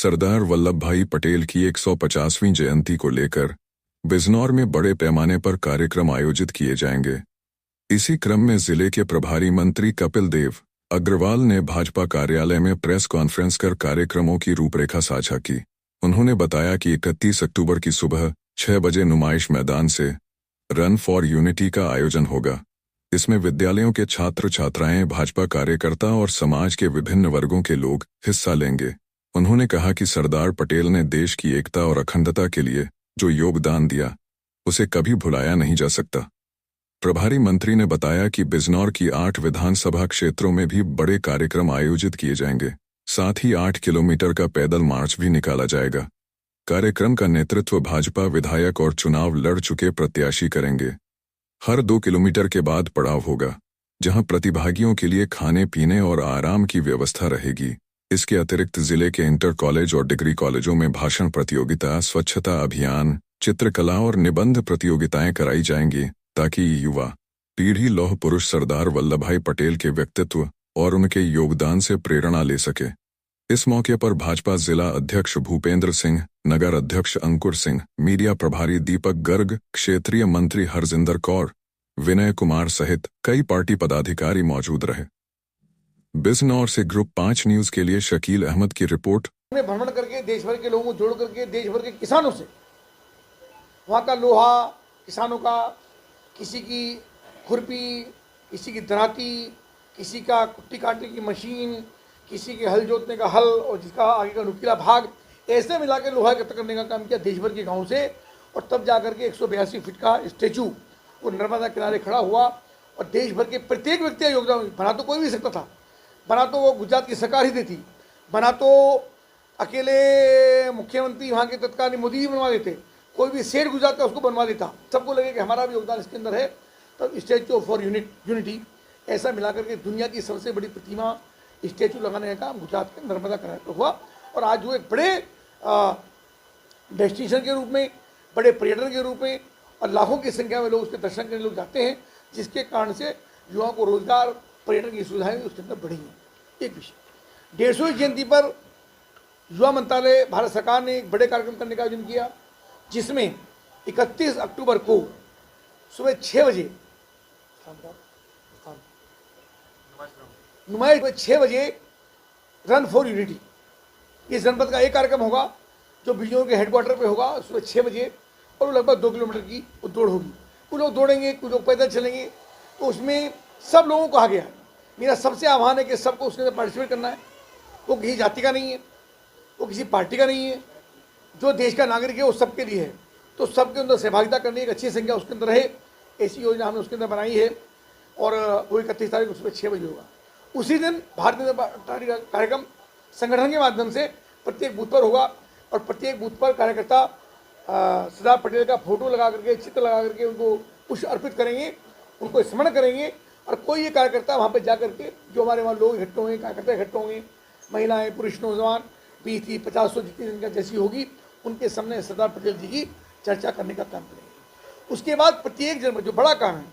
सरदार वल्लभ भाई पटेल की 150वीं जयंती को लेकर बिजनौर में बड़े पैमाने पर कार्यक्रम आयोजित किए जाएंगे। इसी क्रम में जिले के प्रभारी मंत्री कपिल देव अग्रवाल ने भाजपा कार्यालय में प्रेस कॉन्फ्रेंस कर कार्यक्रमों की रूपरेखा साझा की। उन्होंने बताया कि 31 अक्टूबर की सुबह 6 बजे नुमाइश मैदान से रन फॉर यूनिटी का आयोजन होगा। इसमें विद्यालयों के छात्र छात्राएं, भाजपा कार्यकर्ता और समाज के विभिन्न वर्गों के लोग हिस्सा लेंगे। उन्होंने कहा कि सरदार पटेल ने देश की एकता और अखंडता के लिए जो योगदान दिया उसे कभी भुलाया नहीं जा सकता। प्रभारी मंत्री ने बताया कि बिजनौर की 8 विधानसभा क्षेत्रों में भी बड़े कार्यक्रम आयोजित किए जाएंगे। साथ ही 8 किलोमीटर का पैदल मार्च भी निकाला जाएगा। कार्यक्रम का नेतृत्व भाजपा विधायक और चुनाव लड़ चुके प्रत्याशी करेंगे। हर 2 किलोमीटर के बाद पड़ाव होगा, जहां प्रतिभागियों के लिए खाने पीने और आराम की व्यवस्था रहेगी। इसके अतिरिक्त जिले के इंटर कॉलेज और डिग्री कॉलेजों में भाषण प्रतियोगिता, स्वच्छता अभियान, चित्रकला और निबंध प्रतियोगिताएं कराई जाएंगी, ताकि युवा पीढ़ी लौह पुरुष सरदार वल्लभभाई पटेल के व्यक्तित्व और उनके योगदान से प्रेरणा ले सके। इस मौके पर भाजपा जिला अध्यक्ष भूपेंद्र सिंह, नगर अध्यक्ष अंकुर सिंह, मीडिया प्रभारी दीपक गर्ग, क्षेत्रीय मंत्री हरजिंदर कौर, विनय कुमार सहित कई पार्टी पदाधिकारी मौजूद रहे। बिजनौर से ग्रुप 5 न्यूज के लिए शकील अहमद की रिपोर्ट। भ्रमण करके देश भर के लोगों को जोड़ करके देश भर के किसानों से वहाँ का लोहा, किसानों का, किसी की खुरपी, किसी की दराती, किसी का कुट्टी काटने की मशीन, किसी के हल जोतने का हल और जिसका आगे का नुकीला भाग, ऐसे मिला के लोहा एकत्र करने का काम किया देश भर के गाँव से। और तब जाकर के 182 फीट का स्टेचू वो नर्मदा किनारे खड़ा हुआ और देश भर के प्रत्येक व्यक्ति का योगदान। बना तो कोई भी सकता था, बना तो वो गुजरात की सरकार ही देती, बना तो अकेले मुख्यमंत्री वहाँ के तत्कालीन मोदी ही बनवा देते, कोई भी सेठ गुजरात का उसको बनवा देता। सबको लगे कि हमारा भी योगदान इसके अंदर है। तब स्टैचू फॉर यूनिटी ऐसा मिलाकर के दुनिया की सबसे बड़ी प्रतिमा स्टैचू लगाने का काम गुजरात के नर्मदा किनारे पर हुआ। और आज वो एक बड़े डेस्टिनेशन के रूप में, बड़े पर्यटन के रूप में और लाखों की संख्या में लोग उसके दर्शन करने लोग जाते हैं, जिसके कारण से युवाओं को रोजगार, पर्यटन की सुविधाएं उसके अंदर बढ़ी हैं। एक विषय 150वीं जयंती पर युवा मंत्रालय भारत सरकार ने एक बड़े कार्यक्रम करने का आयोजन किया, जिसमें 31 अक्टूबर को सुबह 6 बजे नुमाइश में 6 बजे रन फॉर यूनिटी इस जनपद का एक कार्यक्रम होगा, जो बिजनौर के हेडक्वार्टर पे होगा सुबह 6 बजे। और वो लगभग 2 किलोमीटर की वो दौड़ होगी। कुछ लोग दौड़ेंगे, कुछ लोग पैदल चलेंगे। तो उसमें सब लोगों को कहा गया है, मेरा सबसे आह्वान है कि सबको उसके अंदर पार्टिसिपेट करना है। वो किसी जाति का नहीं है, वो किसी पार्टी का नहीं है, जो देश का नागरिक है वो सबके लिए है। तो सबके अंदर सहभागिता करने की एक अच्छी संख्या उसके अंदर रहे, ऐसी योजना हमने उसके अंदर बनाई है। और वो 31 तारीख को सुबह 6 बजे होगा। उसी दिन भारतीय जनता पार्टी का कार्यक्रम संगठन के माध्यम से प्रत्येक बूथ पर होगा और प्रत्येक बूथ पर कार्यकर्ता सरदार पटेल का फोटो लगा करके, चित्र लगा करके उनको पुष्प अर्पित करेंगे, उनको स्मरण करेंगे। और कोई ये कार्यकर्ता वहाँ पर जा करके, जो हमारे वहाँ लोग इकट्ठे होंगे, कार्यकर्ता इकट्ठे होंगे, महिलाएं, पुरुष, नौजवान, 20, 50, 100 जितनी संख्या जैसी होगी, उनके सामने सरदार पटेल जी की चर्चा करने का काम करेंगे। उसके बाद प्रत्येक जनपद, जो बड़ा काम है,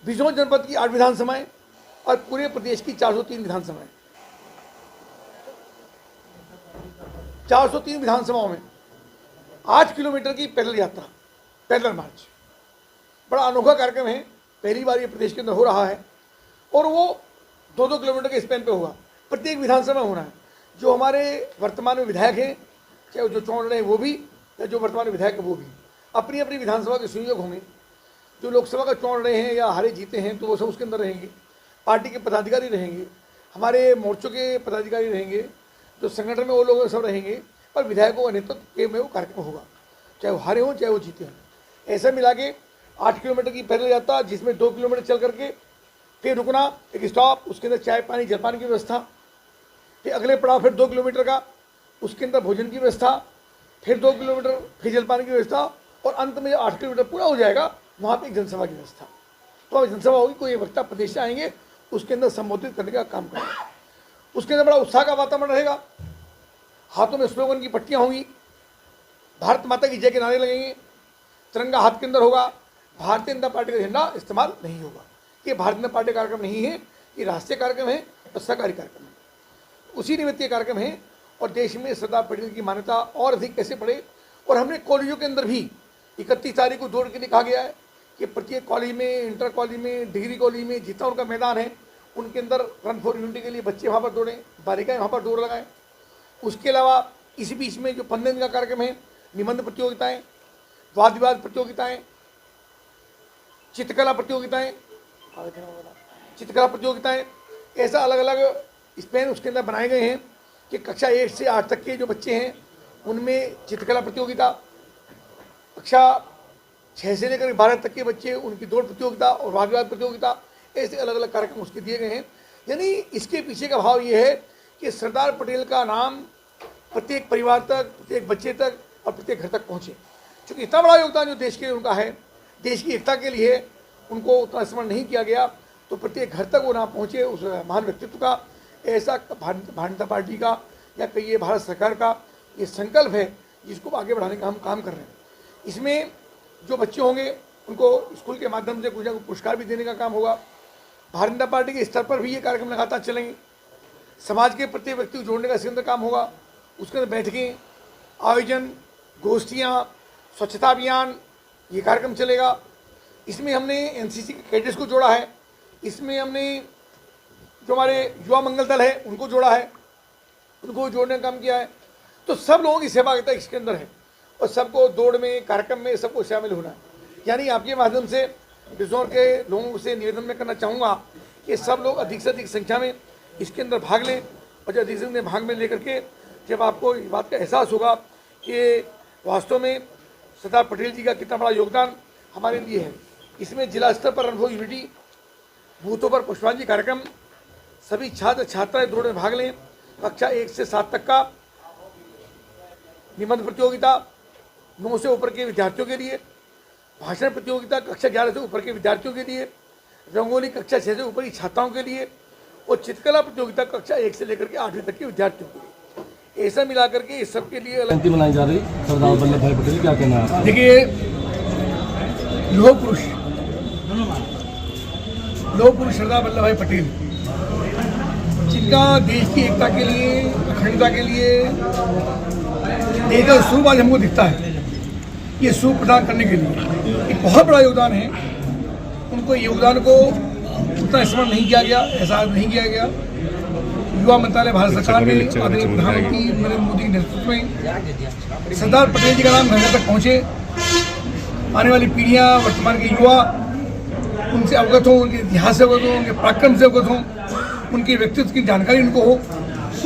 बिजनौर जनपद की 8 विधानसभाएं और पूरे प्रदेश की 403 विधानसभाएं, 403 विधानसभाओं में 8 किलोमीटर की पैदल यात्रा, पैदल मार्च, बड़ा अनोखा कार्यक्रम है। पहली बार ये प्रदेश के अंदर हो रहा है और वो 2-2 किलोमीटर के स्पैन पे होगा। प्रत्येक विधानसभा में होना है। जो हमारे वर्तमान में विधायक हैं, चाहे जो चुनाव लड़ रहे हैं वो भी, या जो वर्तमान में विधायक है वो भी, अपनी अपनी विधानसभा के संयोजक होंगे। जो लोकसभा का चुनाव लड़ रहे हैं या हारे जीते हैं तो वो सब उसके अंदर रहेंगे। पार्टी के पदाधिकारी रहेंगे, हमारे मोर्चों के पदाधिकारी रहेंगे, जो संगठन में वो लोग सब रहेंगे। पर विधायकों का नेतृत्व के में वो कार्यक्रम होगा, चाहे वो हारे हों चाहे वो जीते हों। ऐसा मिला के 8 किलोमीटर की पैदल यात्रा, जिसमें 2 किलोमीटर चल करके फिर रुकना, एक स्टॉप, उसके अंदर चाय पानी जलपान की व्यवस्था, फिर अगले पड़ाव फिर 2 किलोमीटर का, उसके अंदर भोजन की व्यवस्था, फिर 2 किलोमीटर फिर जलपान की व्यवस्था, और अंत में 8 किलोमीटर पूरा हो जाएगा वहाँ पे एक जनसभा की व्यवस्था। तो अब जनसभा होगी, कोई वक्ता प्रदेश से आएंगे, उसके अंदर संबोधित करने का काम करेंगे। उसके अंदर बड़ा उत्साह का वातावरण रहेगा। हाथों में स्लोगन की पट्टियाँ होंगी, भारत माता की जय के नारे लगेंगे, तिरंगा हाथ के अंदर होगा, भारतीय जनता पार्टी का झंडा इस्तेमाल नहीं होगा। ये भारतीय जनता पार्टी कार्यक्रम नहीं है, ये राष्ट्रीय कार्यक्रम है और सरकारी कार्यक्रम है। उसी निमित्त ये कार्यक्रम है। और देश में सरदार पटेल की मान्यता और अधिक कैसे बढ़े। और हमने कॉलेजों के अंदर भी 31 तारीख को दौड़ के लिए कहा गया है कि प्रत्येक कॉलेज में, इंटर कॉलेज में, डिग्री कॉलेज में जितना उनका मैदान है उनके अंदर रन फॉर यूनिटी के लिए बच्चे वहाँ पर दौड़ें, बालिकाएँ वहाँ पर दौड़ लगाएं। उसके अलावा इसी बीच में जो 15 दिन का कार्यक्रम है, निबंध प्रतियोगिताएँ, वाद विवाद प्रतियोगिताएँ, चित्रकला प्रतियोगिताएँ, ऐसा अलग अलग स्पेन उसके अंदर बनाए गए हैं कि कक्षा 1 से 8 तक के जो बच्चे हैं उनमें चित्रकला प्रतियोगिता, कक्षा 6 से लेकर 12 तक के बच्चे उनकी दौड़ प्रतियोगिता और वाद विवाद प्रतियोगिता, ऐसे अलग अलग कार्यक्रम उसके दिए गए हैं। यानी इसके पीछे का भाव ये है कि सरदार पटेल का नाम प्रत्येक परिवार तक, प्रत्येक बच्चे तक और प्रत्येक घर तक पहुँचे। क्योंकि इतना बड़ा योगदान जो देश के लिए उनका है, देश की एकता के लिए उनको उतना स्मरण नहीं किया गया, तो प्रत्येक घर तक वो ना पहुँचे। उस महान व्यक्तित्व का ऐसा भारतीय जनता पार्टी का या कहिए भारत सरकार का ये संकल्प है जिसको आगे बढ़ाने का हम काम कर रहे हैं। इसमें जो बच्चे होंगे उनको स्कूल के माध्यम से कुछ ना कुछ पुरस्कार भी देने का काम होगा। भारतीय जनता पार्टी के स्तर पर भी ये कार्यक्रम लगातार चलेंगे। समाज के प्रत्येक व्यक्ति को जोड़ने का इसके अंदर काम होगा। उसके अंदर बैठकें, आयोजन, गोष्ठियाँ, स्वच्छता अभियान, ये कार्यक्रम चलेगा। इसमें हमने एनसीसी के कैडेट्स को जोड़ा है, इसमें हमने जो हमारे युवा मंगल दल है उनको जोड़ा है, उनको जोड़ने का काम किया है। तो सब लोगों की सहभागिता इसके अंदर है और सबको दौड़ में, कार्यक्रम में सबको शामिल होना है। यानी आपके माध्यम से बिजनौर के लोगों से निवेदन मैं करना चाहूँगा कि सब लोग अधिक से अधिक संख्या में इसके अंदर भाग लें और जब अधिक से अधिक भाग में लेकर के जब आपको इस बात का एहसास होगा कि वास्तव में सरदार पटेल जी का कितना बड़ा योगदान हमारे लिए है। इसमें जिला स्तर पर रन फॉर यूनिटी, बूथों पर पुष्पांजलि कार्यक्रम, सभी छात्र छात्राएं दौड़ में भाग लें। कक्षा 1 से 7 तक का निबंध प्रतियोगिता 9 से ऊपर के विद्यार्थियों के लिए, भाषण प्रतियोगिता कक्षा 11 से ऊपर के विद्यार्थियों के लिए, रंगोली कक्षा 6 से ऊपर की छात्राओं के लिए और चित्रकला प्रतियोगिता कक्षा 1 से लेकर के 8वीं तक के विद्यार्थियों के लिए। ऐसा मिलाकर के इस सब के लिए जयंती मनाई जा रही सरदार वल्लभ भाई पटेल, क्या कहना है? देखिए, लौह पुरुष सरदार वल्लभ भाई पटेल, जिनका देश की एकता के लिए, अखंडता के लिए देश का स्वरूप आज हमको दिखता है, ये स्वरूप प्रदान करने के लिए एक बहुत बड़ा योगदान है। उनको योगदान को उतना स्मरण नहीं किया गया, एहसास नहीं किया गया। युवा मंत्रालय भारत सरकार में आदरणीय प्रधानमंत्री नरेंद्र मोदी के नेतृत्व में सरदार पटेल जी का नाम घर तक पहुँचे, आने वाली पीढ़ियाँ, वर्तमान के युवा उनसे अवगत हों, उनके इतिहास से अवगत हों, उनके पराक्रम से अवगत हों, उनके व्यक्तित्व की जानकारी उनको हो,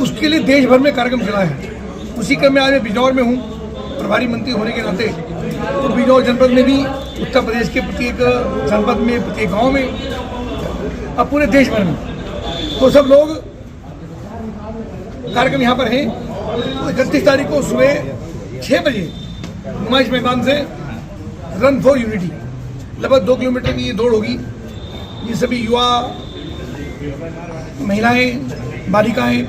उसके लिए देश भर में कार्यक्रम चला है। उसी क्रम में आज मैं बिजनौर में हूँ, प्रभारी मंत्री होने के नाते। तो बिजनौर जनपद में भी, उत्तर प्रदेश के प्रत्येक जनपद में, प्रत्येक गांव में, अब पूरे देश भर में तो सब लोग कार्यक्रम यहाँ पर हैं। तो 31 तारीख को सुबह 6 बजे नुमाइश मैदान से रन फॉर यूनिटी, लगभग 2 किलोमीटर की ये दौड़ होगी। ये सभी युवा, महिलाएं, बालिकाएं,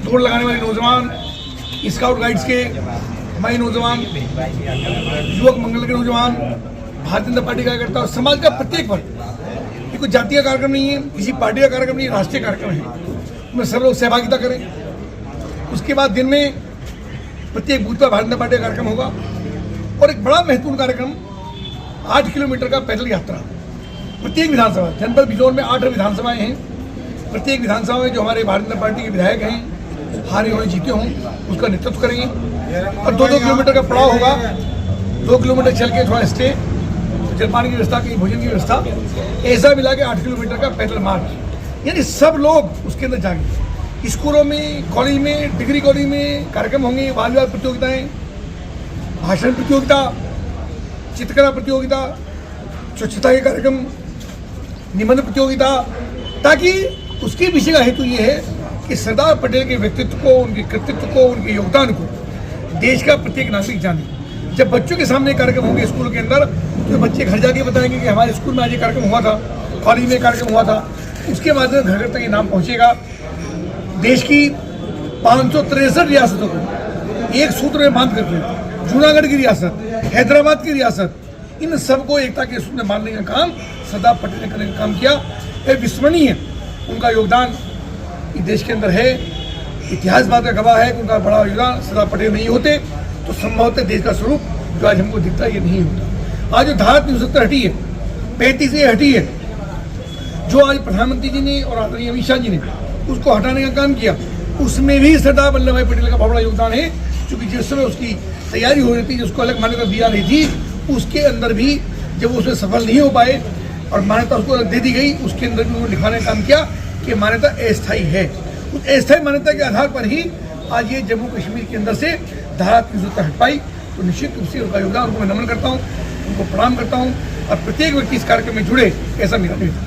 दौड़ लगाने वाले नौजवान, स्काउट गाइड्स के हमारे नौजवान, युवक मंगल के नौजवान, भारतीय जनता पार्टी कार्यकर्ता और समाज का प्रत्येक वर्ग। ये कोई जातीय कार्यक्रम नहीं है, किसी पार्टी का कार्यक्रम नहीं है, राष्ट्रीय कार्यक्रम है। उसमें सब लोग सहभागिता करें। उसके बाद दिन में प्रत्येक बूथ पर भारतीय जनता पार्टी का कार्यक्रम होगा और एक बड़ा महत्वपूर्ण कार्यक्रम 8 किलोमीटर का पैदल यात्रा। प्रत्येक विधानसभा, जनपद बिजनौर में 8 विधानसभाएं हैं। प्रत्येक विधानसभा में जो हमारे भारतीय जनता पार्टी के विधायक हैं, हारे हों जीते हों, उसका नेतृत्व करेंगे और 2-2 किलोमीटर का पड़ाव होगा। 2 किलोमीटर चल के थोड़ा स्टे, जलपान की व्यवस्था, कहीं भोजन की व्यवस्था, ऐसा मिला के 8 किलोमीटर का पैदल मार्च। यानी सब लोग उसके अंदर जाएंगे। स्कूलों में, कॉलेज में, डिग्री कॉलेज में कार्यक्रम होंगे, वाद विवाद प्रतियोगिताएँ, भाषण प्रतियोगिता, चित्रकला प्रतियोगिता, स्वच्छता के कार्यक्रम, निबंध प्रतियोगिता, ताकि उसके पीछे का हेतु ये है कि सरदार पटेल के व्यक्तित्व को, उनके कृतित्व को, उनके योगदान को देश का प्रत्येक नागरिक जाने। जब बच्चों के सामने कार्यक्रम होंगे स्कूल के अंदर, तो बच्चे घर जाके बताएंगे कि हमारे स्कूल में आज ये कार्यक्रम हुआ था, कॉलेज में कार्यक्रम हुआ था। उसके माध्यम से घर घर तक ये नाम पहुँचेगा। देश की 563 रियासतों को एक सूत्र में बांध करके, जूनागढ़ की रियासत, हैदराबाद की रियासत, इन सबको एकता के सूत्र में बांधने का काम सरदार पटेल ने करने का काम किया। ये विस्मरणीय उनका योगदान इस देश के अंदर है। इतिहास बात का गवाह है कि उनका बड़ा योगदान सरदार पटेल नहीं होते तो संभवतः देश का स्वरूप जो आज हमको दिखता है ये नहीं होता। आज जो धारा 370 हटी है, 35 ए हटी है, जो आज प्रधानमंत्री जी ने और आदरणीय अमित शाह जी ने उसको हटाने का काम किया, उसमें भी सरदार वल्लभ भाई पटेल का बहुत बड़ा योगदान है। क्योंकि जिस समय उसकी तैयारी हो रही थी, जिसको अलग मान्यता दिया रही थी, उसके अंदर भी जब वो उसमें सफल नहीं हो पाए और मान्यता उसको अलग दे दी गई, उसके अंदर भी उन्होंने दिखाने का काम किया कि मान्यता अस्थायी है। उस अस्थायी मान्यता के आधार पर ही आज ये जम्मू कश्मीर के अंदर से धारा 370 हट पाई। तो निश्चित रूप से उनका योगदान, उनको मैं नमन करता हूँ, उनको प्रणाम करता हूँ और प्रत्येक व्यक्ति इस कार्यक्रम में जुड़े, ऐसा मेरा निर्णय।